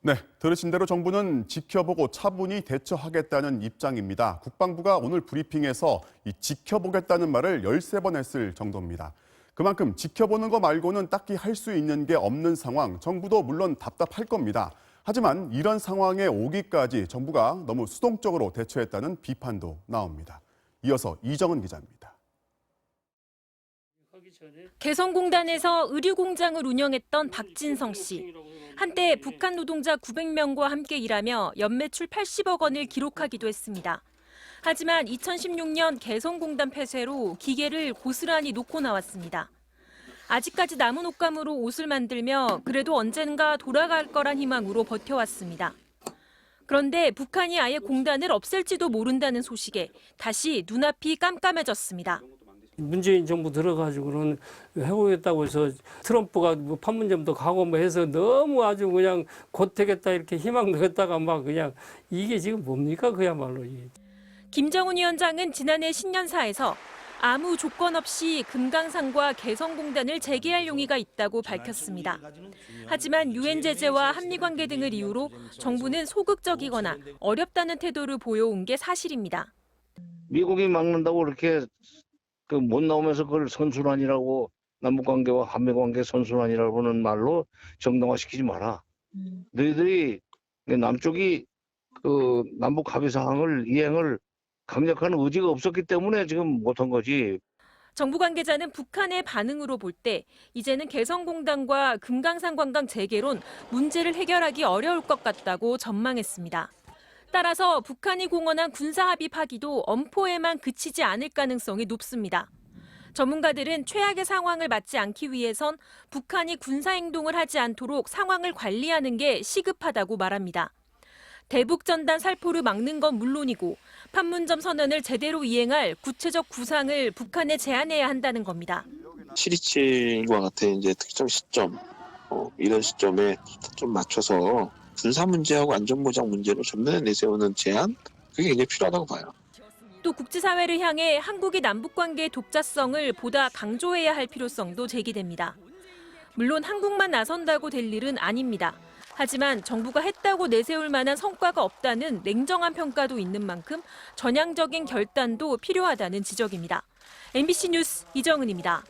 네, 들으신 대로 정부는 지켜보고 차분히 대처하겠다는 입장입니다. 국방부가 오늘 브리핑에서 이 지켜보겠다는 말을 13번 했을 정도입니다. 그만큼 지켜보는 거 말고는 딱히 할 수 있는 게 없는 상황, 정부도 물론 답답할 겁니다. 하지만 이런 상황에 오기까지 정부가 너무 수동적으로 대처했다는 비판도 나옵니다. 이어서 이정은 기자입니다. 개성공단에서 의류공장을 운영했던 박진성 씨. 한때 북한 노동자 900명과 함께 일하며 연매출 80억 원을 기록하기도 했습니다. 하지만 2016년 개성공단 폐쇄로 기계를 고스란히 놓고 나왔습니다. 아직까지 남은 옷감으로 옷을 만들며 그래도 언젠가 돌아갈 거란 희망으로 버텨왔습니다. 그런데 북한이 아예 공단을 없앨지도 모른다는 소식에 다시 눈앞이 깜깜해졌습니다. 문재인 정부 들어가지고는 해보겠다고 해서 트럼프가 뭐 판문점도 가고 뭐 해서 너무 아주 그냥 곧 되겠다 이렇게 희망 넣었다가 막 그냥 이게 지금 뭡니까 그야말로. 김정은 위원장은 지난해 신년사에서 아무 조건 없이 금강산과 개성공단을 재개할 용의가 있다고 밝혔습니다. 하지만 유엔 제재와 한미 관계 등을 이유로 정부는 소극적이거나 어렵다는 태도를 보여온 게 사실입니다. 미국이 막는다고 그렇게 못 나오면서 그걸 선순환이라고 남북관계와 한미관계 선순환이라고 하는 말로 정당화시키지 마라. 너희들이 남쪽이 남북 합의 사항을 이행을 강력한 의지가 없었기 때문에 지금 못한 거지. 정부 관계자는 북한의 반응으로 볼 때 이제는 개성공단과 금강산 관광 재개론 문제를 해결하기 어려울 것 같다고 전망했습니다. 따라서 북한이 공언한 군사합의 파기도 엄포에만 그치지 않을 가능성이 높습니다. 전문가들은 최악의 상황을 맞지 않기 위해선 북한이 군사행동을 하지 않도록 상황을 관리하는 게 시급하다고 말합니다. 대북전단 살포를 막는 건 물론이고 판문점 선언을 제대로 이행할 구체적 구상을 북한에 제안해야 한다는 겁니다. 7.27과 같은 이제 특정 시점, 이런 시점에 좀 맞춰서 군사 문제하고 안전보장 문제를 전면에 내세우는 제안, 그게 굉장히 필요하다고 봐요. 또 국제사회를 향해 한국이 남북관계의 독자성을 보다 강조해야 할 필요성도 제기됩니다. 물론 한국만 나선다고 될 일은 아닙니다. 하지만 정부가 했다고 내세울 만한 성과가 없다는 냉정한 평가도 있는 만큼 전향적인 결단도 필요하다는 지적입니다. MBC 뉴스 이정은입니다.